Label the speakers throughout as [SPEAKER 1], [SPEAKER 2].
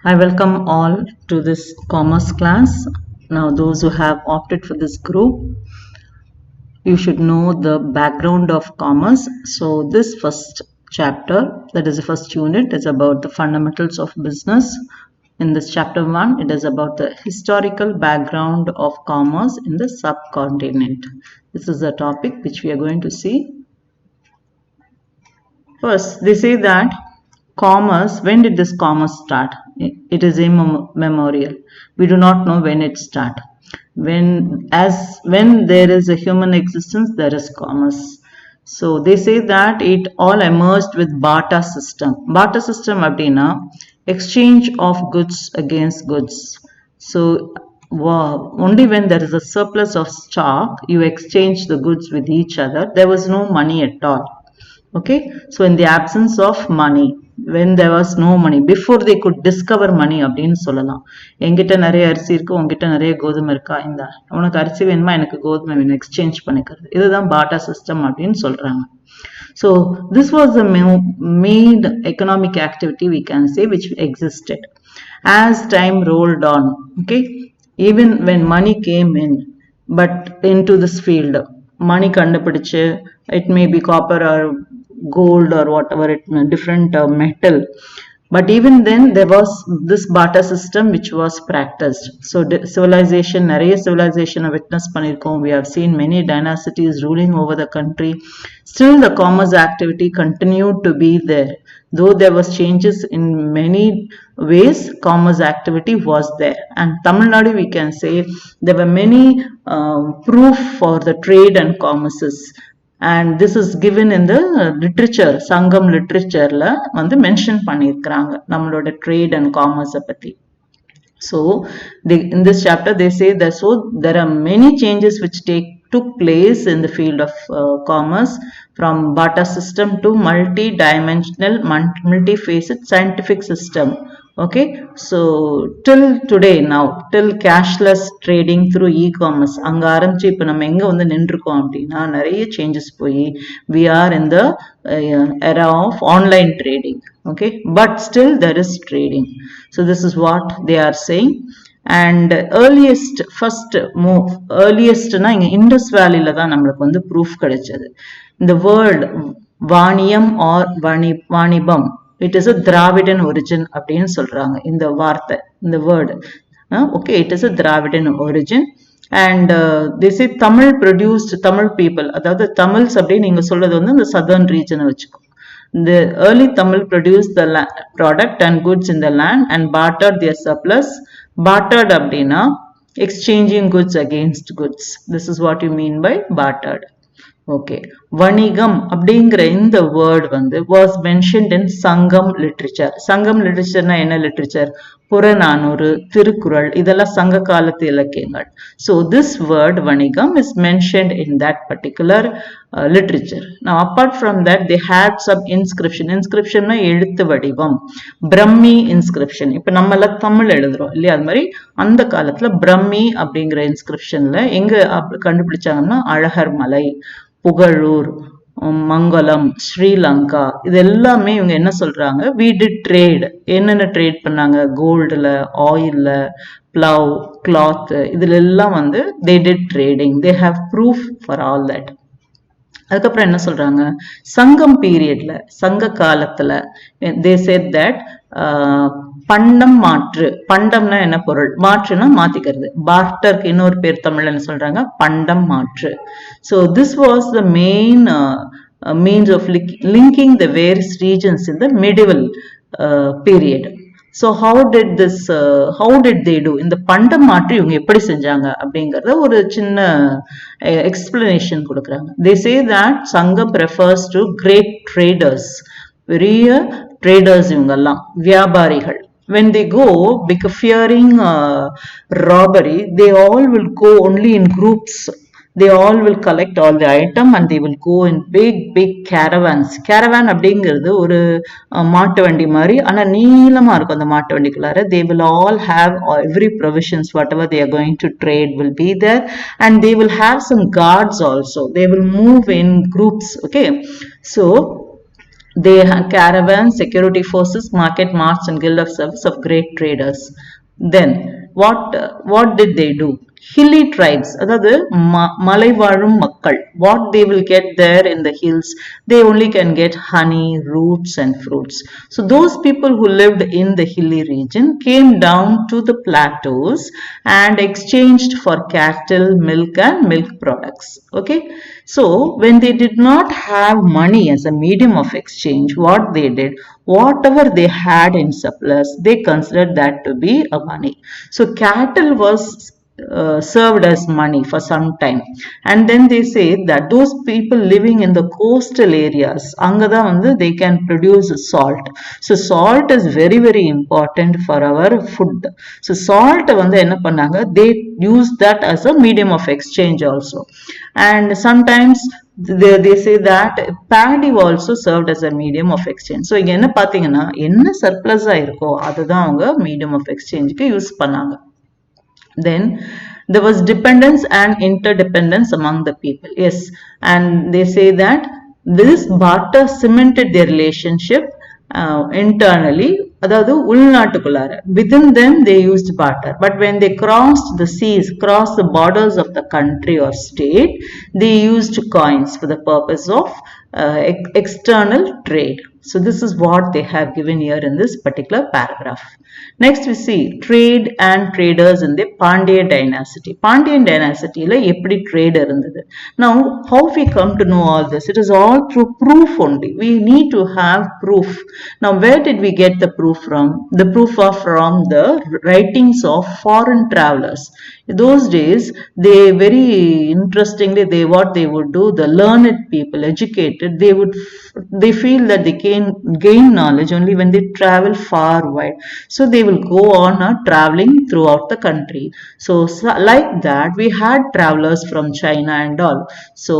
[SPEAKER 1] I welcome all to this commerce class. Now, those who have opted for this group, you should know the background of commerce. So, this first chapter, that is the first unit, is about the fundamentals of business. In this chapter 1, it is about the historical background of commerce in the subcontinent. This is the topic which we are going to see. First, they say that commerce, when did this commerce start? It is immemorial. We do not know when it started. When there is a human existence, there is commerce. So they say that it all emerged with barter system. Barter system அப்படின்னா exchange of goods against goods. So only when there is a surplus of stock, you exchange the goods with each other. There was no money at all. Okay, so in the absence of money, when there was no money, before they could discover money அப்படின்னு சொல்லலாம். என்கிட்ட நிறைய அரிசி இருக்கு, உங்ககிட்ட நிறைய கோதுமை இருக்கா, இந்த உனக்கு அரிசி வேணுமா, எனக்கு கோதுமை வேணும், எக்ஸ்சேஞ்ச் பண்ணிக்கிறது. இதுதான் barter system அப்படின்னு சொல்றாங்க. So this was the main economic activity, we can say, which existed as time rolled on. Okay, even when money came in, but into this field, money கண்டுபிடிச்சு, it may be copper or gold or whatever, different metal, but even then there was this barter system which was practiced. So civilization, நிறைய civilization witness பண்ணிருக்கோம். We have seen many dynasties ruling over the country. Still the commerce activity continued to be there. Though there was changes in many ways, commerce activity was there. And Tamil Nadu, we can say, there were many proof for the trade and commerces. And this is given in the literature, Sangam literature la வந்து mention பண்ணியிருக்கிறாங்க நம்மளோட trade and commerce பத்தி. So in this chapter they say that there are many changes which took place in the field of commerce, from barter system to multi-dimensional, multi-facet scientific system. Okay, so till today, now till cashless trading through e-commerce, அங்க ஆரம்பிச்சு இப்ப நம்ம எங்க வந்து நின்றுக்கோம் அப்படின்னா நிறைய changes போய் we are in the era of online trading. Okay, but still there is trading. So this is what they are saying. And earliestனா இங்க இண்டஸ் வேலியில தான் நம்மளுக்கு வந்து ப்ரூஃப் கிடைச்சது. இந்த வேர்ட் வாணியம் ஆர் வாணிபம், it is a Dravidian origin அப்படின்னு சொல்றாங்க. இந்த வார்த்தை, இந்த word, okay, it is a Dravidian origin. And they say Tamil produced, Tamil people, அதாவது தமிழ்ஸ் அப்படின்னு நீங்க சொல்றது வந்து இந்த southern region வச்சுக்கோ. The early Tamil produced the product and goods in the land and bartered their surplus. Bartered அப்படின்னா exchanging goods against goods. This is what you mean by bartered. Okay, வணிகம் அப்படிங்கிற இந்த வேர்ட் வந்து was mentioned in சங்கம் literature. சங்கம் லிட்ரேச்சர்னா என்ன literature? Purananuru, Thirukkural, இதெல்லாம் சங்க காலத்து இலக்கியங்கள். So this word வணிகம் is mentioned in that particular literature. Now apart from that, they had some inscription. Inscriptionனா எழுத்து வடிவம், பிரம்மி inscription. இப்ப நம்ம எல்லாம் தமிழ் எழுதுறோம் இல்லையா, அது மாதிரி அந்த காலத்துல பிரம்மி அப்படிங்கிற இன்ஸ்கிரிப்ஷன்ல எங்க கண்டுபிடிச்சாங்கன்னா அழகர் மலை, புகழூர், மங்களம், ஸ்ரீலங்கா, இது எல்லாமே இவங்க என்ன சொல்றாங்க, we did trade. என்னென்ன ட்ரேட் பண்ணாங்க? கோல்டுல, ஆயில்ல, பிளவ், கிளாத், இதுல எல்லாம் வந்து they did trading. They have proof for all that. அதுக்கப்புறம் என்ன சொல்றாங்க, சங்கம் பீரியட்ல, சங்க காலத்துல they said that பண்டம் மாற்று, பண்டம்னா என்ன பொருள், மாற்றுனா மாத்திக்கிறது, பார்ட்டருக்கு இன்னொரு பேர் தமிழ்ல என்ன சொல்றாங்க, பண்டம் மாற்று. So this was the main means of linking the various regions in the medieval period. So how did they do? இந்த பண்டம் மாற்று இவங்க எப்படி செஞ்சாங்க அப்படிங்கறத ஒரு சின்ன explanation கொடுக்குறாங்க. They say that Sangam refers to great traders, பெரிய traders, இவங்கெல்லாம் வியாபாரிகள். When they go, because fearing robbery, they all will go only in groups. They all will collect all the item and they will go in big caravans. Caravan அப்படிங்கிறது ஒரு மாட்டு வண்டி மாதிரி, ஆனா நீளமா இருக்கும் அந்த மாட்டு வண்டிக்குள்ளார. They will all have every provisions, whatever they are going to trade will be there, and they will have some guards also. They will move in groups. Okay, so They have caravans, security forces, market marts, and guild of service of great traders. Then what did they do? Hilly tribes, அதாவது மலை வாழும் மக்கள், what they will get there in the hills, they only can get honey, roots and fruits. So those people who lived in the hilly region came down to the plateaus and exchanged for cattle, milk and milk products. Okay, so when they did not have money as a medium of exchange, what they did, whatever they had in surplus, they considered that to be a money. So cattle was served as money for some time, and then they say that those people living in the coastal areas, angada vandu they can produce salt. So salt is very very important for our food. So salt vandu enna pannanga, they use that as a medium of exchange also. And sometimes they say that paddy also served as a medium of exchange. So இங்க என்ன பாத்தீங்கன்னா, என்ன சர்ப்ளஸா இருக்கோ அதுதான் அவங்க medium of எக்ஸ்சேஞ்சுக்கு use பண்ணாங்க. Then there was dependence and interdependence among the people. Yes, and they say that this barter cemented their relationship internally, அதாவது உள்நாட்டுக்குள்ளார. Within them they used barter, but when they crossed the seas, crossed the borders of the country or state, they used coins for the purpose of external trade. So this is what they have given here in this particular paragraph. Next we see trade and traders in the Pandya dynasty. Pandyan dynasty la eppadi trade irundhathu. Now how we come to know all this? It is all through proof only. We need to have proof. Now where did we get the proof from? The proof are from the writings of foreign travelers. In those days, they very interestingly, what they would do, the learned people, educated, they feel that they can gain knowledge only when they travel far wide. So they will go on traveling throughout the country. So like that, we had travelers from China and all. So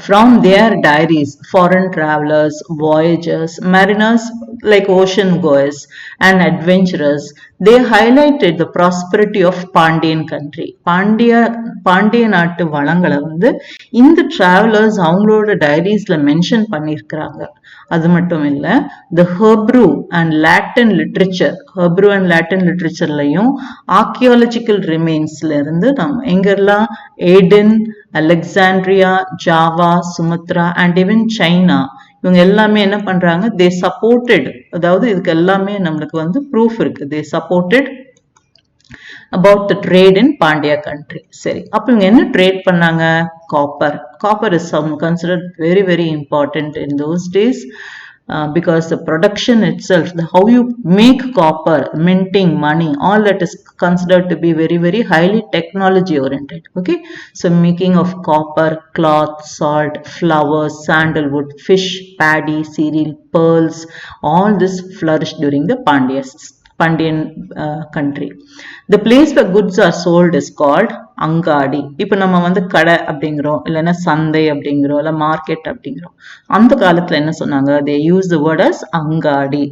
[SPEAKER 1] from their diaries, foreign travelers, voyagers, mariners like ocean goers and adventurers, they highlighted the prosperity of Pandyan country. Pandya நாட்டு வளங்களை வந்து இந்த travelers அவங்களோட diariesல mention பண்ணியிருக்கிறாங்க. அது மட்டும் இல்ல, the Hebrew and Latin literatureலையும் archaeological remains-ல இருந்து நம்ம எங்கெல்லாம் Aiden, Alexandria, Java, Sumatra and even China, இவங்க எல்லாமே என்ன பண்றாங்க, they supported, அதாவது இதுக்கு எல்லாமே நம்மளுக்கு வந்து proof இருக்கு, they supported about the trade in Pandya country. சரி, அப்ப இவங்க என்ன trade பண்ணாங்க? Copper is considered very very important in those days. Because the production itself, how you make copper, minting money, all that is considered to be very very highly technology oriented. Okay, so making of copper, cloth, salt, flowers, sandalwood, fish, paddy, cereal, pearls, all this flourished during the Pandyan country. The place where goods are sold is called அங்காடி. இப்போ நம்ம வந்து கடை அப்படிங்கிறோம், இல்லைன்னா சந்தை அப்படிங்கிறோம், இல்லை மார்க்கெட் அப்படிங்கிறோம். அந்த காலத்துல என்ன சொன்னாங்க? they use the word as அங்காடி.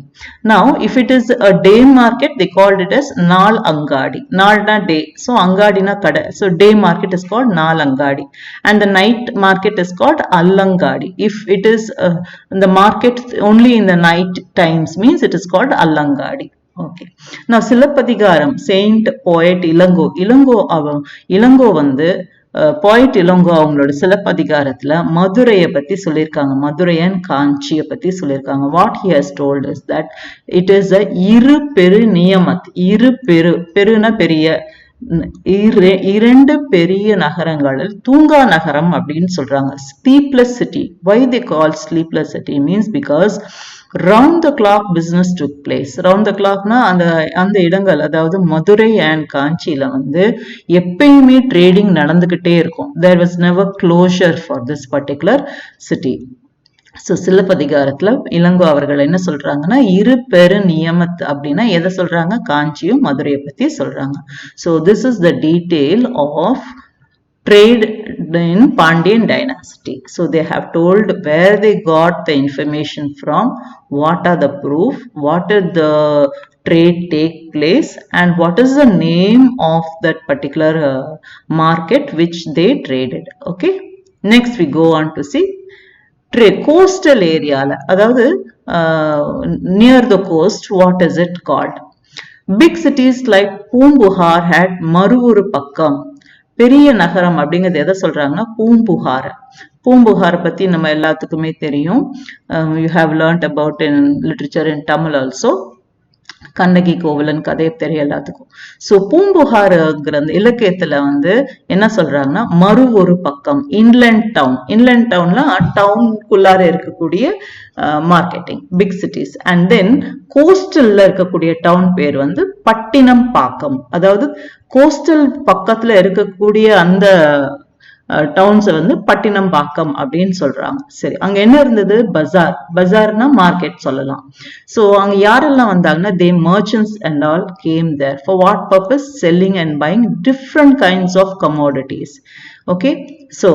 [SPEAKER 1] Now if it is a day market, they called it as நாள் அங்காடி. நாள்னா day, so அங்காடினா கடை, so day market is called நாள் அங்காடி, and the night market is called அல்லங்காடி. If it is the market only in the night times, means it is called அல்லங்காடி. Okay. Now Silappatikaram, saint poet Ilango வந்து poet Ilango அவங்களோட சிலப்பதிகாரத்துல மதுரையை பத்தி சொல்லியிருக்காங்க. Madurai and காஞ்சியை பத்தி சொல்லியிருக்காங்க. What he has told is that it is a இரு பெரு நியமத். பெருனா பெரிய, இரண்டு பெரிய நகரங்களில் தூங்கா நகரம் அப்படின்னு சொல்றாங்க. Sleepless city. Why they call sleepless city means because round the clock business took place. Round the clock na அந்த இடங்கள், அதாவது மதுரை and காஞ்சியில வந்து எப்பயுமே ட்ரேடிங் நடந்துகிட்டே இருக்கும். There was never closure for this particular city. So சிலப்பதிகாரத்துல Ilango அவர்கள் என்ன சொல்றாங்கன்னா, இரு பெரு நியமத் அப்படின்னா எதை சொல்றாங்க? காஞ்சியும் மதுரையை பத்தி சொல்றாங்க. So this is the detail of trade in Pandyan dynasty. So they have told where they got the information from, what are the proof, what did the trade take place, and what is the name of that particular market which they traded. Okay, next we go on to see coastal ஏரியால, அதாவது near the coast, what is it called? Big cities like Poompuhar had மறுவொரு பக்கம். பெரிய நகரம் அப்படிங்கிறது எதை சொல்றாங்கன்னா பூம்புகார். பூம்புகார் பத்தி நம்ம எல்லாத்துக்குமே தெரியும். You have learned about in literature in Tamil also. Kannagi Kovalan கதை தெரியும் எல்லாத்துக்கும். சோ பூம்புகாருங்கிற அந்த இலக்கியத்துல வந்து என்ன சொல்றாங்கன்னா மறு ஒரு பக்கம், இன்லேண்ட் டவுன். இன்லேண்ட் டவுன்ல டவுனுக்குள்ளார இருக்கக்கூடிய marketing big cities. And then கோஸ்டல்ல இருக்கக்கூடிய டவுன் பேர் வந்து பட்டினம் பாக்கம். அதாவது கோஸ்டல் பக்கத்துல இருக்கக்கூடிய அந்த டவுன்ஸ் வந்து பட்டினம் பாக்கம் அப்படின்னு சொல்றாங்க. சரி, அங்க என்ன இருந்தது? பஜார். பஜார்னா மார்க்கெட் சொல்லலாம். சோ அங்க யாரெல்லாம் வந்தாங்கன்னா they merchants and all came there. For what purpose? Selling and buying different kinds of commodities. Okay, so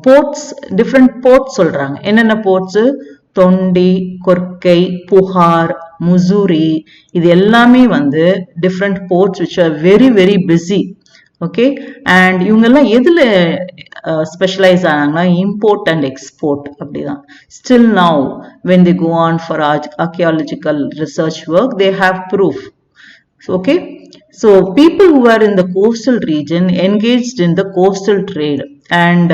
[SPEAKER 1] ports, different ports சொல்றாங்க. என்னென்ன போர்ட்ஸ்? தொண்டி, கொர்க்கை, புகார், முசூரி, இது எல்லாமே வந்து different ports which are very very busy. Okay, and இவங்கெல்லாம் எதுல specialise ஆனாங்கன்னா import and export. அப்படிதான் still now when they go on for archaeological research work they have proof. Okay, so people who are in the coastal region engaged in the coastal trade and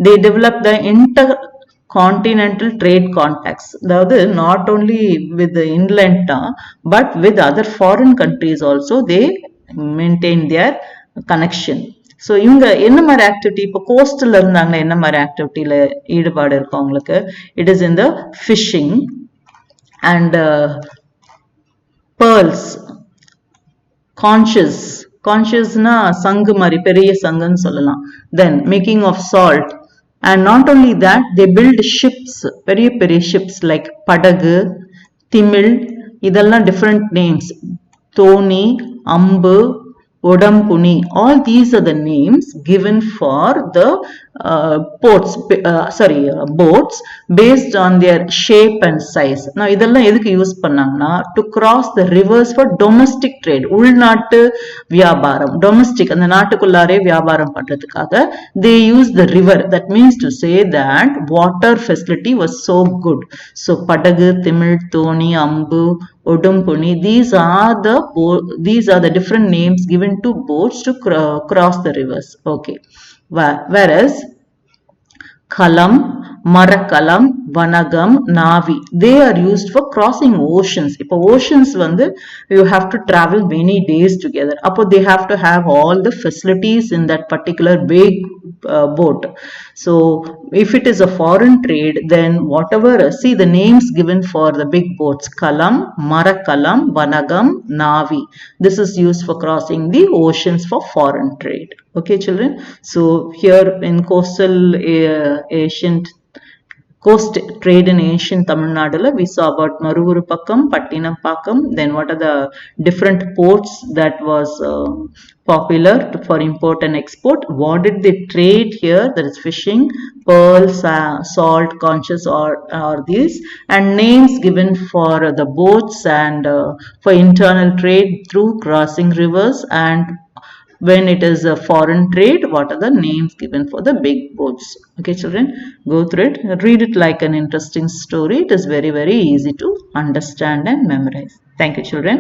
[SPEAKER 1] they developed the intercontinental trade contacts. அதாவது not only with the inland but with other foreign countries also they maintain their connection. So இவங்க என்ன மாதிரி activity, இப்போ கோஸ்டல்ல இருந்தாங்கன்னா என்ன மாதிரி ஆக்டிவிட்டியில ஈடுபாடு இருக்கும் அவங்களுக்கு? It is in the fishing and pearls, conches. கான்ஷியஸ்னா சங்கு மாதிரி, பெரிய சங்குன்னு சொல்லலாம். Then making of salt. And not only that they built ships, பெரிய பெரிய ஷிப்ஸ் லைக் படகு, திமிழ், இதெல்லாம் டிஃப்ரெண்ட் நேம்ஸ். தோணி, அம்பு, Odampuni, all these are the names given for the boats based on their shape and size. Now இதெல்லாம் எதுக்கு use பண்ணாங்கன்னா to cross the rivers for domestic trade, உள்நாட்டு வியாபாரம், domestic, அந்த நாட்டுக்குள்ளாரே வியாபாரம் பண்றதுக்காக they use the river. That means to say that water facility was so good. So படகு, திமிழ், தோணி, அம்பு, Odumpuni, these are the different names given to boats to cross the rivers. Okay, whereas Kalam, Marakalam, Vanagam, Navi, they are used for crossing oceans. If oceans வந்து you have to travel many days together. அப்போ they have to have all the facilities in that particular big boat. So if it is a foreign trade, then whatever, see the names given for the big boats: Kalam, Marakalam, Vanagam, Navi. This is used for crossing the oceans for foreign trade. Okay, children. So here in coastal ancient coast trade in ancient Tamil Nadu, we saw about Maruvuru Pakkam, Pattinam Pakkam. Then what are the different ports that was popular for import and export? What did they trade here? That is fishing, pearls, salt, conches, or these, and names given for the boats and for internal trade through crossing rivers. And when it is a foreign trade, what are the names given for the big boats? Okay, children, go through it, read it like an interesting story. It is very very easy to understand and memorize. Thank you, children.